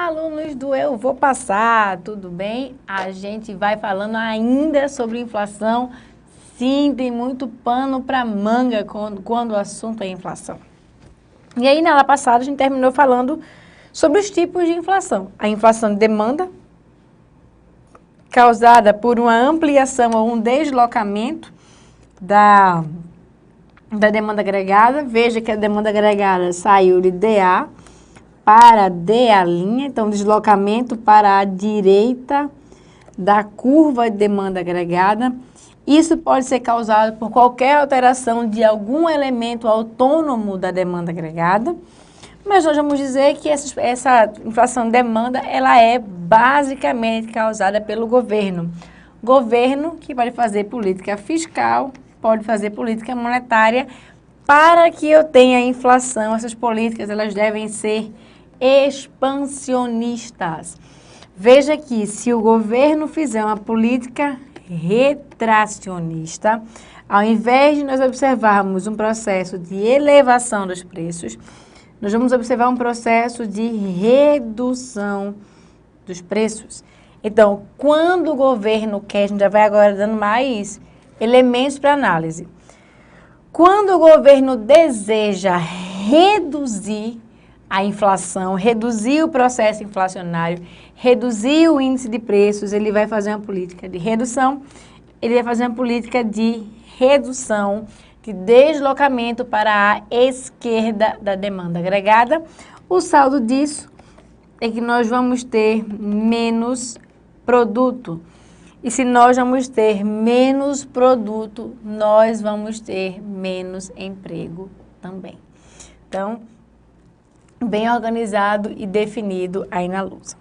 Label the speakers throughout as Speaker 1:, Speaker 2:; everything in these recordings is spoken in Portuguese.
Speaker 1: Olá, alunos do Eu Vou Passar, tudo bem? A gente vai falando ainda sobre inflação. Sim, tem muito pano para manga quando o assunto é inflação. E aí, na aula passada, a gente terminou falando sobre os tipos de inflação. A inflação de demanda, causada por uma ampliação ou um deslocamento da demanda agregada. Veja que a demanda agregada saiu de DA para DA', então deslocamento para a direita da curva de demanda agregada. Isso pode ser causado por qualquer alteração de algum elemento autônomo da demanda agregada, mas nós vamos dizer que essa inflação de demanda ela é basicamente causada pelo governo. Governo que pode fazer política fiscal, pode fazer política monetária. Para que eu tenha inflação, essas políticas elas devem ser expansionistas. Veja que se o governo fizer uma política retracionista, ao invés de nós observarmos um processo de elevação dos preços, nós vamos observar um processo de redução dos preços. Então, quando o governo quer, a gente já vai agora dando mais elementos para análise. Quando o governo deseja reduzir a inflação, reduzir o processo inflacionário, reduzir o índice de preços, ele vai fazer uma política de redução, ele vai fazer uma política de redução, de deslocamento para a esquerda da demanda agregada. O saldo disso é que nós vamos ter menos produto. E se nós vamos ter menos produto, nós vamos ter menos emprego também. Então, bem organizado e definido aí na lousa.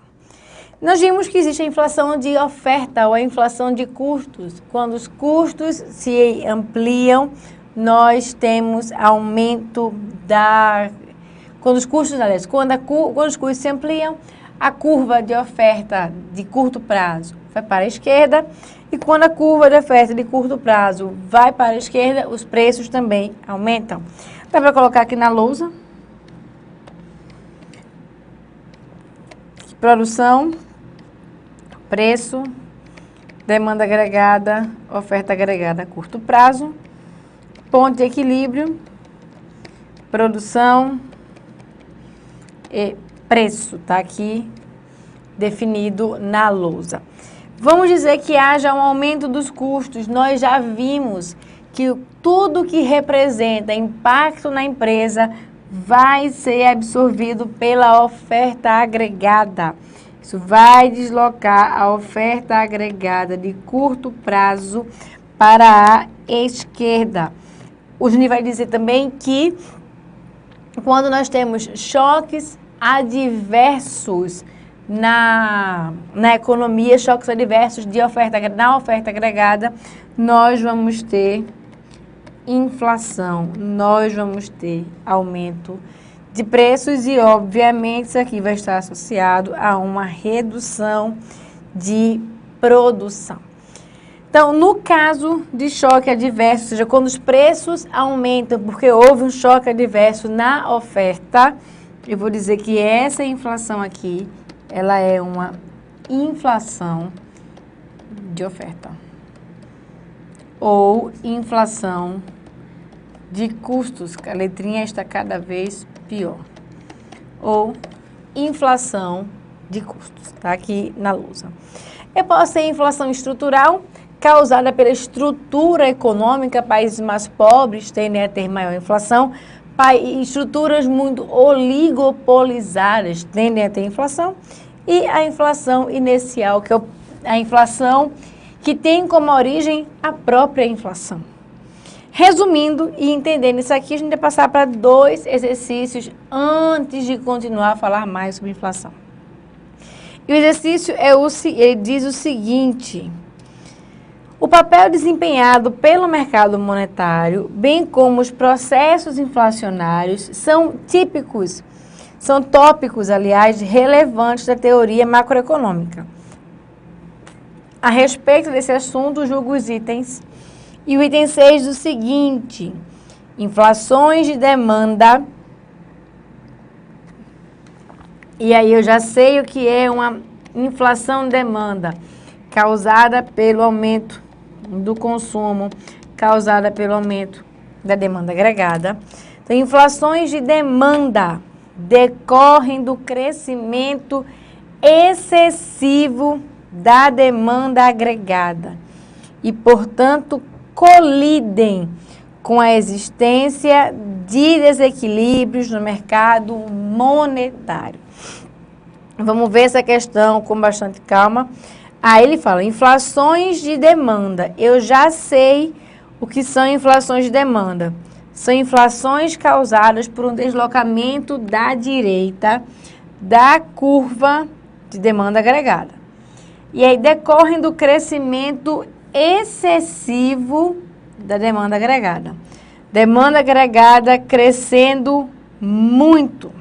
Speaker 1: Nós vimos que existe a inflação de oferta ou a inflação de custos. Quando os custos se ampliam, nós temos aumento da... Quando os custos se ampliam, a curva de oferta de curto prazo vai para a esquerda e quando a curva de oferta de curto prazo vai para a esquerda, os preços também aumentam. Dá para colocar aqui na lousa. Produção, preço, demanda agregada, oferta agregada a curto prazo, ponto de equilíbrio, produção e preço, tá aqui definido na lousa. Vamos dizer que haja um aumento dos custos. Nós já vimos que tudo que representa impacto na empresa vai ser absorvido pela oferta agregada. Isso vai deslocar a oferta agregada de curto prazo para a esquerda. O Juni vai dizer também que quando nós temos choques adversos na economia, choques adversos na oferta agregada, nós vamos ter inflação, nós vamos ter aumento de preços e, obviamente, isso aqui vai estar associado a uma redução de produção. Então, no caso de choque adverso, ou seja, quando os preços aumentam porque houve um choque adverso na oferta, eu vou dizer que essa inflação aqui, ela é uma inflação de oferta ou inflação de custos, que a letrinha está cada vez pior, ou inflação de custos, tá aqui na lousa. Eu posso ter inflação estrutural, causada pela estrutura econômica. Países mais pobres tendem a ter maior inflação, estruturas muito oligopolizadas tendem a ter inflação, e a inflação inicial, que é a inflação que tem como origem a própria inflação. Resumindo e entendendo isso aqui, a gente vai passar para 2 exercícios antes de continuar a falar mais sobre inflação. E o exercício ele diz o seguinte: o papel desempenhado pelo mercado monetário, bem como os processos inflacionários, são tópicos, aliás, relevantes da teoria macroeconômica. A respeito desse assunto, julgo os itens. E o item 6 diz o seguinte: inflações de demanda E aí eu já sei o que é uma inflação-demanda, causada pelo aumento do consumo, causada pelo aumento da demanda agregada. Então, inflações de demanda decorrem do crescimento excessivo da demanda agregada e, portanto, colidem com a existência de desequilíbrios no mercado monetário. Vamos ver essa questão com bastante calma. Aí ele fala, inflações de demanda. Eu já sei o que são inflações de demanda. São inflações causadas por um deslocamento da direita da curva de demanda agregada. E aí decorrem do crescimento excessivo da demanda agregada. Demanda agregada crescendo muito.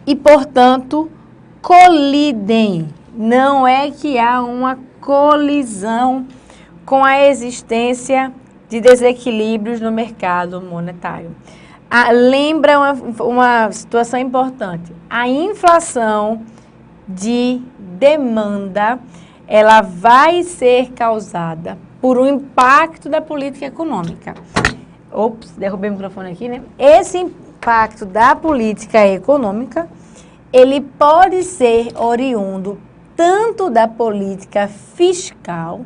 Speaker 1: E, portanto, colidem. Não é que há uma colisão com a existência de desequilíbrios no mercado monetário. Lembra uma situação importante. A inflação de demanda, ela vai ser causada por um impacto da política econômica. Ops, derrubei o microfone aqui, né? Esse impacto da política econômica, ele pode ser oriundo tanto da política fiscal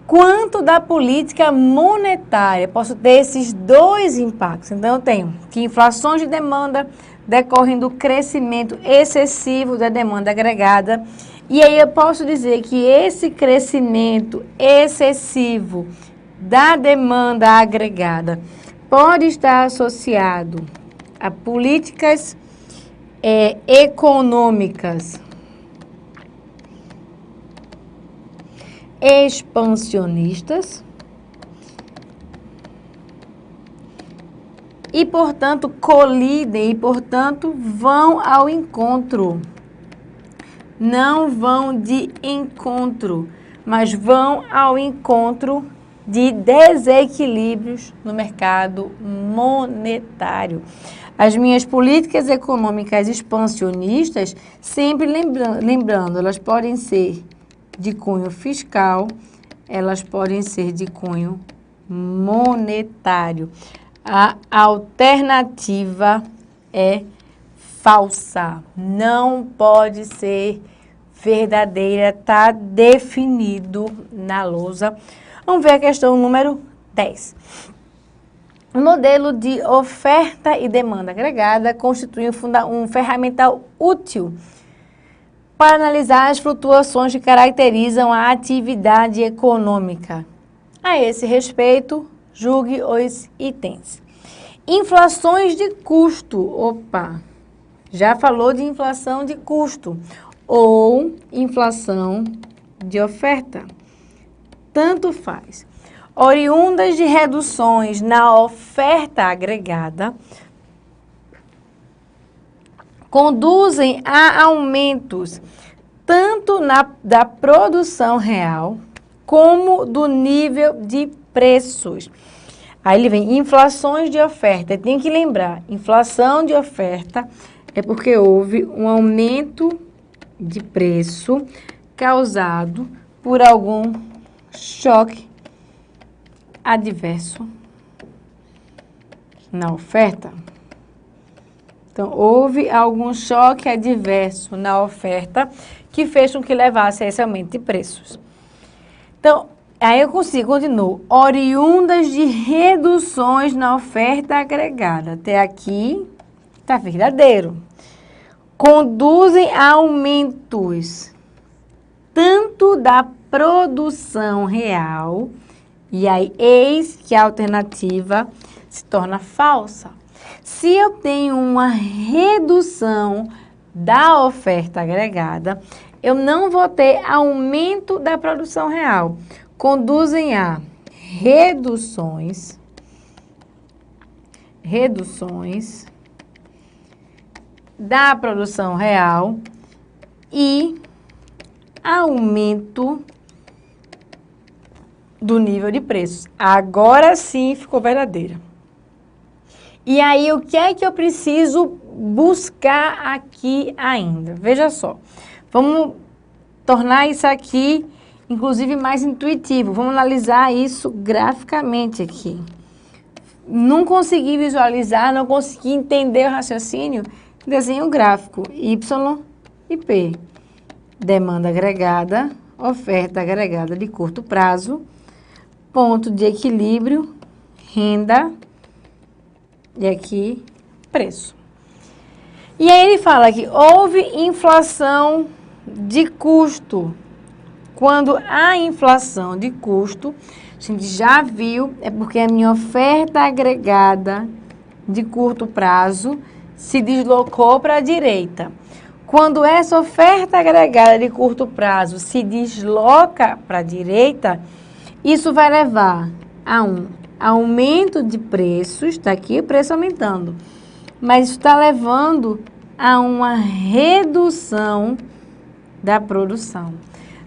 Speaker 1: quanto da política monetária. Posso ter esses dois impactos. Então, eu tenho que inflações de demanda decorrem do crescimento excessivo da demanda agregada. E aí eu posso dizer que esse crescimento excessivo da demanda agregada pode estar associado a políticas econômicas expansionistas e, portanto, colidem e, portanto, vão ao encontro. Não vão de encontro, mas vão ao encontro de desequilíbrios no mercado monetário. As minhas políticas econômicas expansionistas, sempre lembrando, elas podem ser de cunho fiscal, elas podem ser de cunho monetário. A alternativa é falsa, não pode ser verdadeira, está definido na lousa. Vamos ver a questão número 10. O modelo de oferta e demanda agregada constitui um ferramental útil para analisar as flutuações que caracterizam a atividade econômica. A esse respeito, julgue os itens. Inflações de custo. Opa, já falou de inflação de custo ou inflação de oferta. Tanto faz. Oriundas de reduções na oferta agregada conduzem a aumentos tanto da produção real como do nível de preços. Aí ele vem, inflações de oferta. Tem que lembrar, inflação de oferta é porque houve um aumento de preço causado por algum choque adverso na oferta. Então, houve algum choque adverso na oferta que fez com que levasse a esse aumento de preços. Então, aí eu continuo. Oriundas de reduções na oferta agregada. Até aqui está verdadeiro. Conduzem a aumentos tanto da produção real, e aí eis que a alternativa se torna falsa. Se eu tenho uma redução da oferta agregada, eu não vou ter aumento da produção real. Conduzem a reduções da produção real e aumento do nível de preços. Agora sim ficou verdadeira. E aí, o que é que eu preciso buscar aqui ainda? Veja só, vamos tornar isso aqui, inclusive, mais intuitivo. Vamos analisar isso graficamente aqui. Não consegui visualizar, não consegui entender o raciocínio, desenho gráfico, Y e P. Demanda agregada, oferta agregada de curto prazo, ponto de equilíbrio, renda, e aqui, preço. E aí ele fala que houve inflação de custo. Quando há inflação de custo, a gente já viu, é porque a minha oferta agregada de curto prazo se deslocou para a direita. Quando essa oferta agregada de curto prazo se desloca para a direita, isso vai levar a um aumento de preços, está aqui o preço aumentando, mas está levando a uma redução da produção.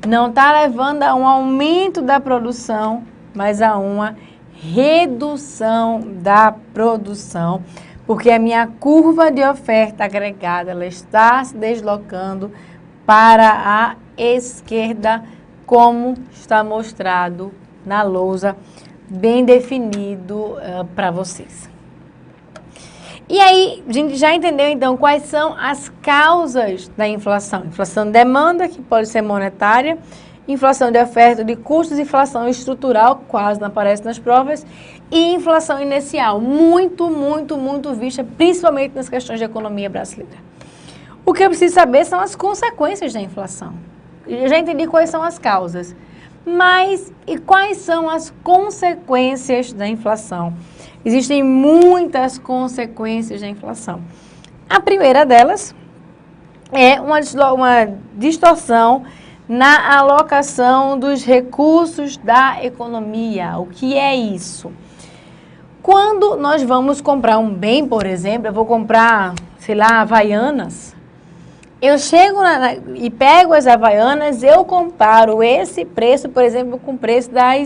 Speaker 1: Não está levando a um aumento da produção, mas a uma redução da produção, porque a minha curva de oferta agregada ela está se deslocando para a esquerda, como está mostrado na lousa, bem definido para vocês. E aí, a gente já entendeu, então, quais são as causas da inflação. Inflação de demanda, que pode ser monetária, inflação de oferta de custos, inflação estrutural, quase não aparece nas provas, e inflação inicial, muito vista, principalmente nas questões de economia brasileira. O que eu preciso saber são as consequências da inflação. Eu já entendi quais são as causas, mas e quais são as consequências da inflação? Existem muitas consequências da inflação. A primeira delas é uma distorção na alocação dos recursos da economia. O que é isso? Quando nós vamos comprar um bem, por exemplo, eu vou comprar, sei lá, Havaianas, eu chego e pego as Havaianas, eu comparo esse preço, por exemplo, com o preço da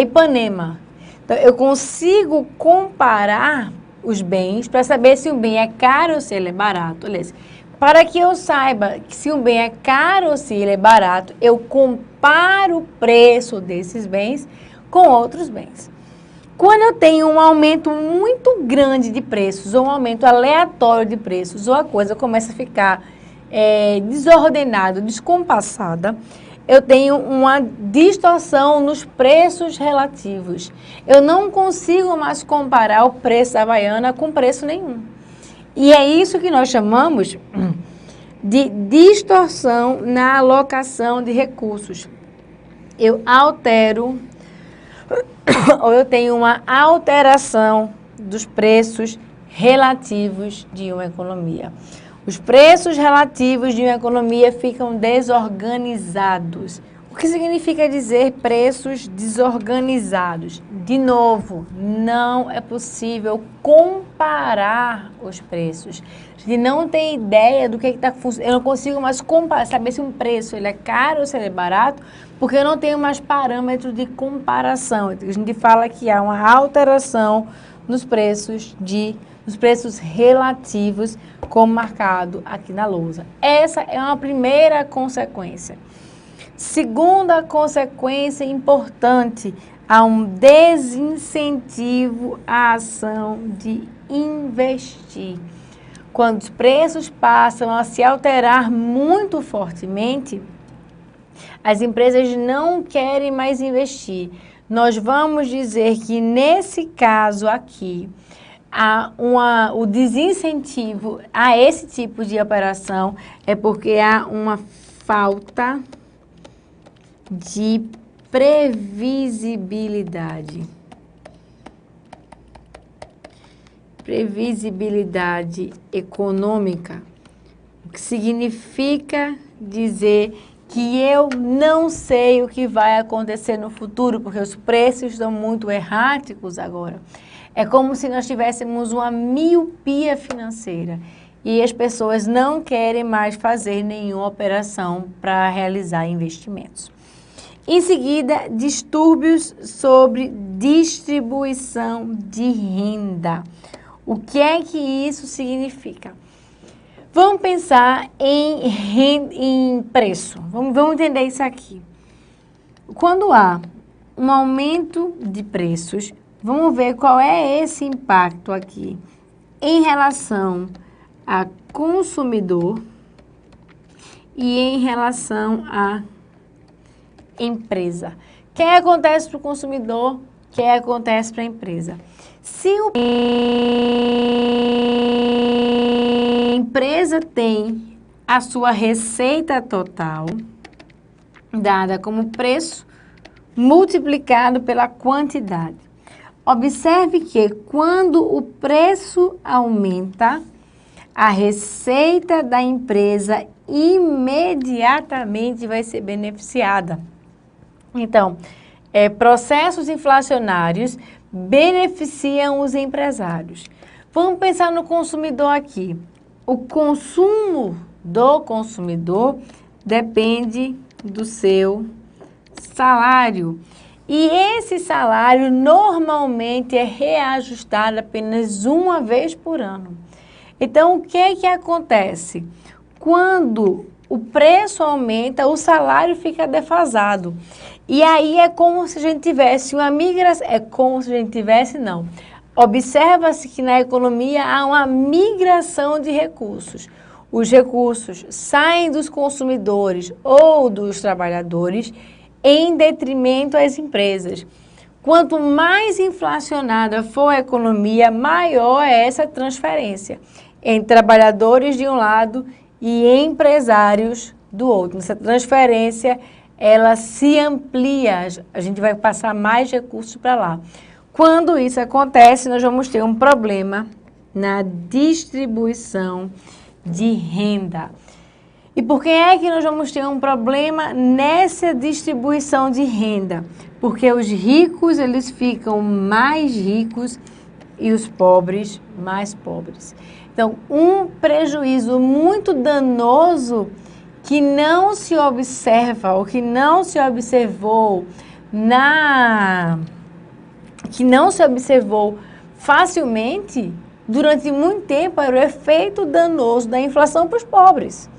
Speaker 1: Ipanema. Então, eu consigo comparar os bens para saber se um bem é caro ou se ele é barato. Aliás, para que eu saiba que se um bem é caro ou se ele é barato, eu comparo o preço desses bens com outros bens. Quando eu tenho um aumento muito grande de preços ou um aumento aleatório de preços ou a coisa começa a ficar desordenada, descompassada, eu tenho uma distorção nos preços relativos. Eu não consigo mais comparar o preço da Havaiana com preço nenhum. E é isso que nós chamamos de distorção na alocação de recursos. Eu altero, ou eu tenho uma alteração dos preços relativos de uma economia. Os preços relativos de uma economia ficam desorganizados. O que significa dizer preços desorganizados? De novo, não é possível comparar os preços. A gente não tem ideia do que está funcionando. Eu não consigo mais comparar, saber se um preço ele é caro ou se ele é barato, porque eu não tenho mais parâmetros de comparação. A gente fala que há uma alteração nos preços relativos, como marcado aqui na lousa. Essa é uma primeira consequência. Segunda consequência importante, há um desincentivo à ação de investir. Quando os preços passam a se alterar muito fortemente, as empresas não querem mais investir. Nós vamos dizer que nesse caso aqui, o desincentivo a esse tipo de operação é porque há uma falta de previsibilidade. Previsibilidade econômica, o que significa dizer que eu não sei o que vai acontecer no futuro, porque os preços estão muito erráticos agora. É como se nós tivéssemos uma miopia financeira e as pessoas não querem mais fazer nenhuma operação para realizar investimentos. Em seguida, distúrbios sobre distribuição de renda. O que é que isso significa? Vamos pensar em preço. Vamos entender isso aqui. Quando há um aumento de preços, vamos ver qual é esse impacto aqui em relação a consumidor e em relação à empresa. O que acontece para o consumidor? O que acontece para a empresa? Se a empresa tem a sua receita total dada como preço multiplicado pela quantidade. Observe que quando o preço aumenta, a receita da empresa imediatamente vai ser beneficiada. Então, processos inflacionários beneficiam os empresários. Vamos pensar no consumidor aqui. O consumo do consumidor depende do seu salário. E esse salário normalmente é reajustado apenas uma vez por ano. Então, o que acontece? Quando o preço aumenta, o salário fica defasado. E aí é como se a gente tivesse uma migração. É como se a gente tivesse, não. Observa-se que na economia há uma migração de recursos. Os recursos saem dos consumidores ou dos trabalhadores em detrimento às empresas. Quanto mais inflacionada for a economia, maior é essa transferência entre trabalhadores de um lado e empresários do outro. Essa transferência, ela se amplia, a gente vai passar mais recursos para lá. Quando isso acontece, nós vamos ter um problema na distribuição de renda. E por que é que nós vamos ter um problema nessa distribuição de renda? Porque os ricos, eles ficam mais ricos e os pobres mais pobres. Então, um prejuízo muito danoso que não se observa ou que não se observou facilmente durante muito tempo era o efeito danoso da inflação para os pobres.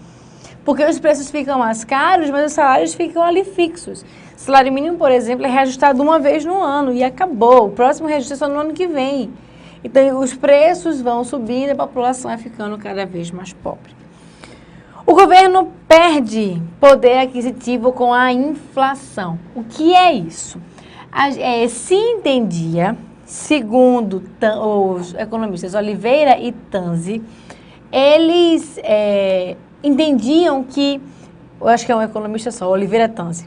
Speaker 1: Porque os preços ficam mais caros, mas os salários ficam ali fixos. O salário mínimo, por exemplo, é reajustado uma vez no ano e acabou. O próximo reajuste é só no ano que vem. Então, os preços vão subindo e a população vai ficando cada vez mais pobre. O governo perde poder aquisitivo com a inflação. O que é isso? Se entendia, segundo os economistas Oliveira e Tanzi, eles entendiam que, eu acho que é um economista só, Oliveira Tanzi,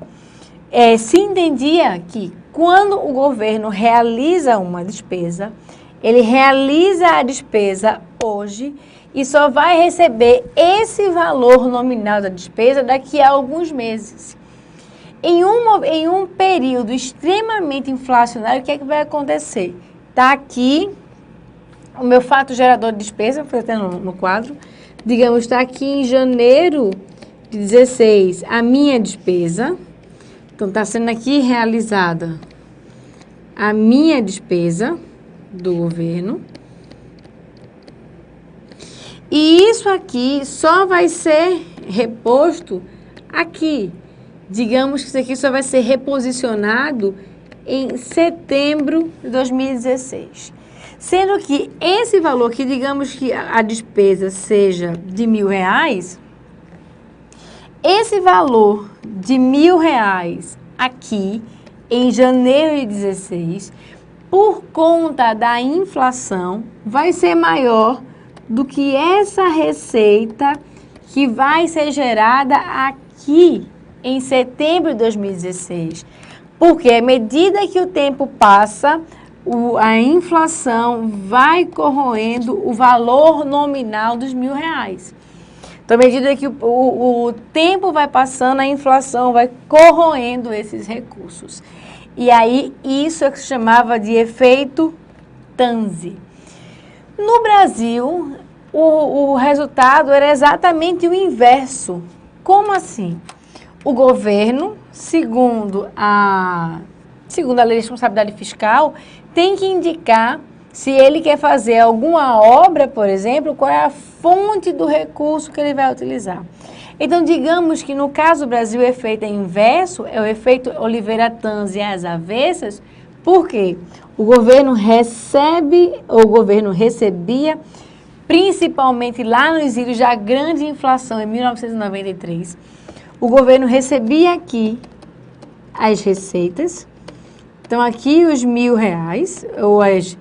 Speaker 1: se entendia que quando o governo realiza uma despesa, ele realiza a despesa hoje e só vai receber esse valor nominal da despesa daqui a alguns meses. Em um período extremamente inflacionário, o que é que vai acontecer? Está aqui o meu fato gerador de despesa, foi até no quadro. Digamos, está aqui em janeiro de 16 a minha despesa. Então, está sendo aqui realizada a minha despesa do governo. E isso aqui só vai ser reposto aqui. Digamos que isso aqui só vai ser reposicionado em setembro de 2016. Sendo que esse valor aqui, digamos que a despesa seja de R$1.000, esse valor de R$1.000 aqui, em janeiro de 2016, por conta da inflação, vai ser maior do que essa receita que vai ser gerada aqui em setembro de 2016. Porque à medida que o tempo passa, a inflação vai corroendo o valor nominal dos R$1.000. Então, à medida que o tempo vai passando, a inflação vai corroendo esses recursos. E aí, isso é que se chamava de efeito Tanzi. No Brasil, o resultado era exatamente o inverso. Como assim? O governo, segundo a lei de responsabilidade fiscal, tem que indicar Se ele quer fazer alguma obra, por exemplo, qual é a fonte do recurso que ele vai utilizar? Então, digamos que no caso do Brasil o efeito é inverso, é o efeito Oliveira-Tanzi às avessas. Por quê? O governo recebia, principalmente lá nos idos da grande inflação em 1993, o governo recebia aqui as receitas. Então, aqui os R$1.000, ou as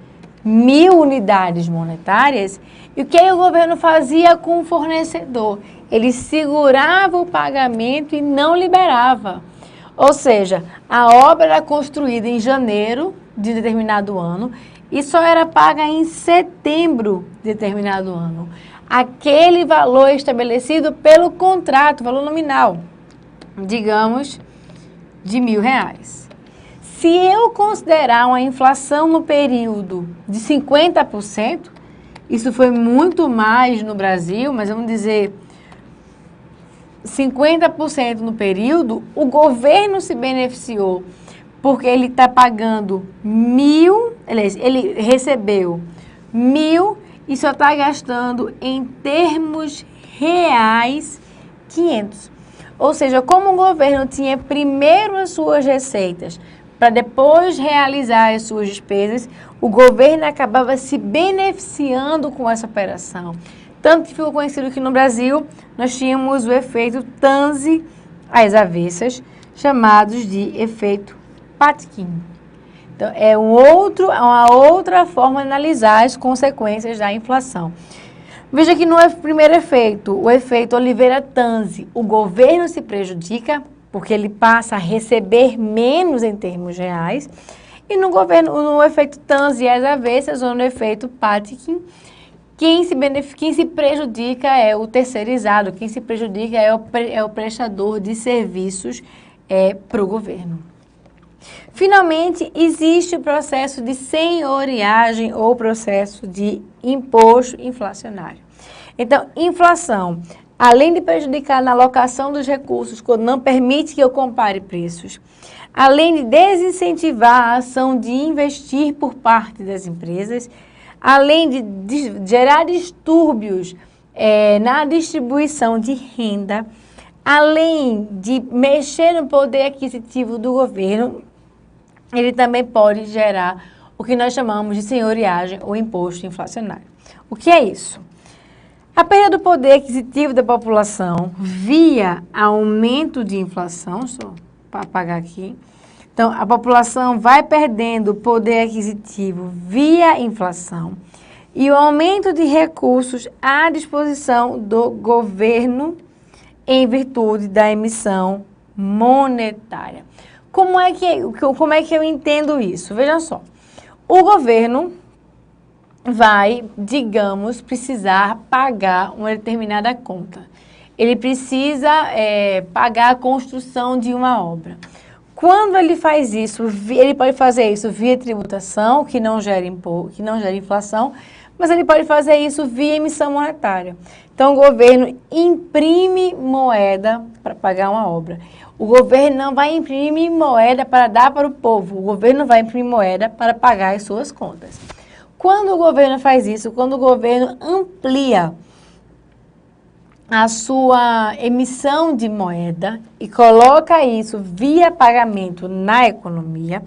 Speaker 1: 1.000 unidades monetárias, e o que aí o governo fazia com o fornecedor? Ele segurava o pagamento e não liberava. Ou seja, a obra era construída em janeiro de determinado ano e só era paga em setembro de determinado ano. Aquele valor estabelecido pelo contrato, valor nominal, digamos, de R$1.000. Se eu considerar uma inflação no período de 50%, isso foi muito mais no Brasil, mas vamos dizer 50% no período, o governo se beneficiou, porque ele está pagando 1.000, ele recebeu 1.000 e só está gastando em termos reais 500. Ou seja, como o governo tinha primeiro as suas receitas, para depois realizar as suas despesas, o governo acabava se beneficiando com essa operação. Tanto que ficou conhecido que no Brasil nós tínhamos o efeito Tanzi às avessas, chamados de efeito Patkin. Então, é uma outra forma de analisar as consequências da inflação. Veja que no primeiro efeito, o efeito Oliveira-Tanzi, o governo se prejudica porque ele passa a receber menos em termos reais, e no efeito Tanzi às avessas, ou no efeito Patkin, quem se prejudica é o terceirizado, quem se prejudica é o prestador de serviços para o governo. Finalmente, existe o processo de senhoriagem ou processo de imposto inflacionário. Então, inflação, além de prejudicar na alocação dos recursos, quando não permite que eu compare preços, além de desincentivar a ação de investir por parte das empresas, além de gerar distúrbios na distribuição de renda, além de mexer no poder aquisitivo do governo, ele também pode gerar o que nós chamamos de senhoriagem ou imposto inflacionário. O que é isso? A perda do poder aquisitivo da população via aumento de inflação, só para apagar aqui. Então, a população vai perdendo poder aquisitivo via inflação e o aumento de recursos à disposição do governo em virtude da emissão monetária. Como é que eu entendo isso? Veja só, o governo vai, digamos, precisar pagar uma determinada conta. Ele precisa pagar a construção de uma obra. Quando ele faz isso, ele pode fazer isso via tributação, que não gera inflação, mas ele pode fazer isso via emissão monetária. Então, o governo imprime moeda para pagar uma obra. O governo não vai imprimir moeda para dar para o povo. O governo vai imprimir moeda para pagar as suas contas. Quando o governo faz isso, quando o governo amplia a sua emissão de moeda e coloca isso via pagamento na economia,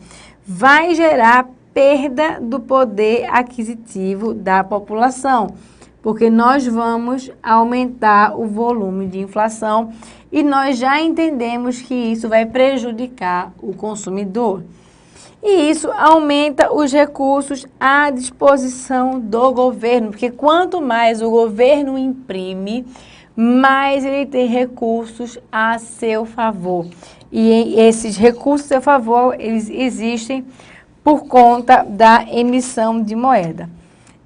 Speaker 1: vai gerar perda do poder aquisitivo da população, porque nós vamos aumentar o volume de inflação e nós já entendemos que isso vai prejudicar o consumidor. E isso aumenta os recursos à disposição do governo, porque quanto mais o governo imprime, mais ele tem recursos a seu favor. E esses recursos a seu favor, eles existem por conta da emissão de moeda.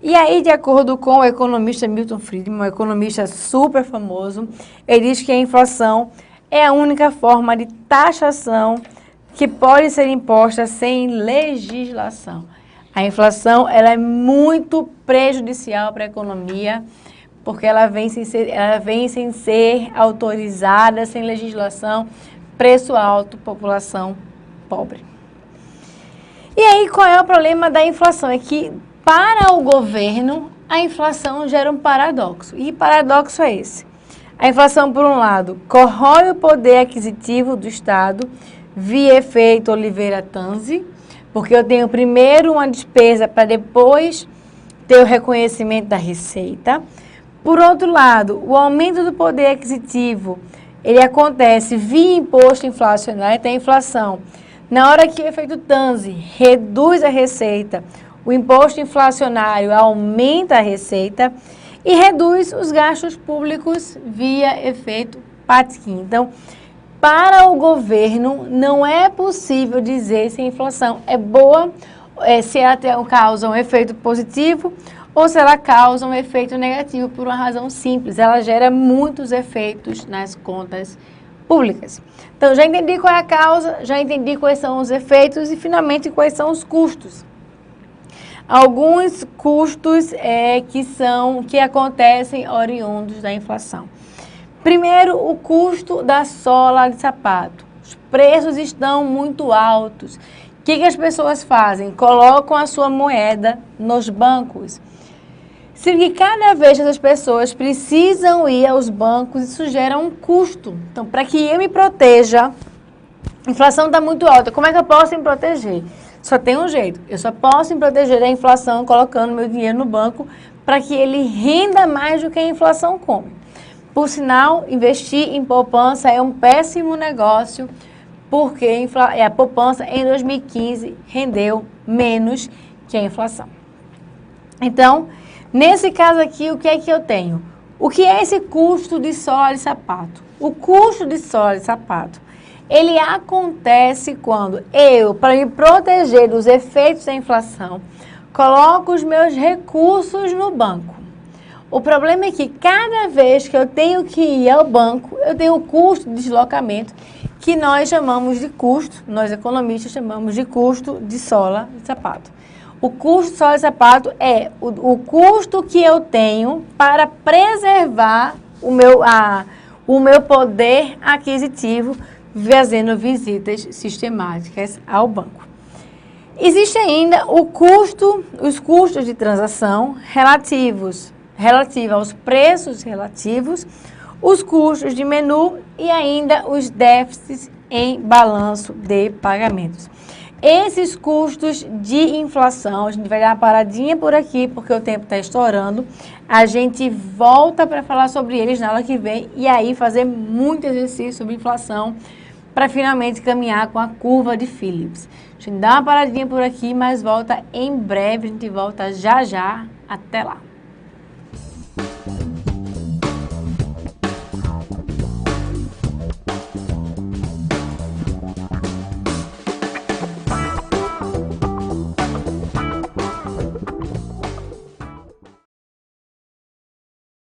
Speaker 1: E aí, de acordo com o economista Milton Friedman, um economista super famoso, ele diz que a inflação é a única forma de taxação que pode ser imposta sem legislação. A inflação ela é muito prejudicial para a economia, porque ela vem sem ser autorizada, sem legislação, preço alto, população pobre. E aí, qual é o problema da inflação? É que Para o governo, a inflação gera um paradoxo. E paradoxo é esse. A inflação, por um lado, corrói o poder aquisitivo do Estado via efeito Oliveira-Tanzi, porque eu tenho primeiro uma despesa para depois ter o reconhecimento da receita. Por outro lado, o aumento do poder aquisitivo, ele acontece via imposto inflacionário, tem inflação. Na hora que o efeito Tanzi reduz a receita, o imposto inflacionário aumenta a receita e reduz os gastos públicos via efeito Patkin. Então, para o governo, não é possível dizer se a inflação é boa, se ela causa um efeito positivo ou se ela causa um efeito negativo por uma razão simples. Ela gera muitos efeitos nas contas públicas. Então, já entendi qual é a causa, já entendi quais são os efeitos e, finalmente, quais são os custos. Alguns custos que acontecem oriundos da inflação. Primeiro, o custo da sola de sapato. Os preços estão muito altos. O que as pessoas fazem? Colocam a sua moeda nos bancos. Se cada vez as pessoas precisam ir aos bancos, isso gera um custo. Então, para que eu me proteja, a inflação está muito alta. Como é que eu posso me proteger? Só tem um jeito. Eu só posso me proteger da inflação colocando meu dinheiro no banco para que ele renda mais do que a inflação come. Por sinal, investir em poupança é um péssimo negócio, porque a poupança em 2015 rendeu menos que a inflação. Então, nesse caso aqui, o que é que eu tenho? O que é esse custo de sola de sapato? O custo de sola de sapato, ele acontece quando eu, para me proteger dos efeitos da inflação, coloco os meus recursos no banco. O problema é que cada vez que eu tenho que ir ao banco, eu tenho o custo de deslocamento, que nós chamamos de custo, nós economistas chamamos de custo de sola de sapato. O custo de sola de sapato é o custo que eu tenho para preservar o meu poder aquisitivo, fazendo visitas sistemáticas ao banco. Existe ainda os custos de transação relativos aos preços relativos, os custos de menu e ainda os déficits em balanço de pagamentos. Esses custos de inflação, a gente vai dar uma paradinha por aqui porque o tempo está estourando. A gente volta para falar sobre eles na aula que vem e aí fazer muito exercício sobre inflação para finalmente caminhar com a curva de Phillips. A gente dá uma paradinha por aqui, mas volta em breve, a gente volta já já. Até lá!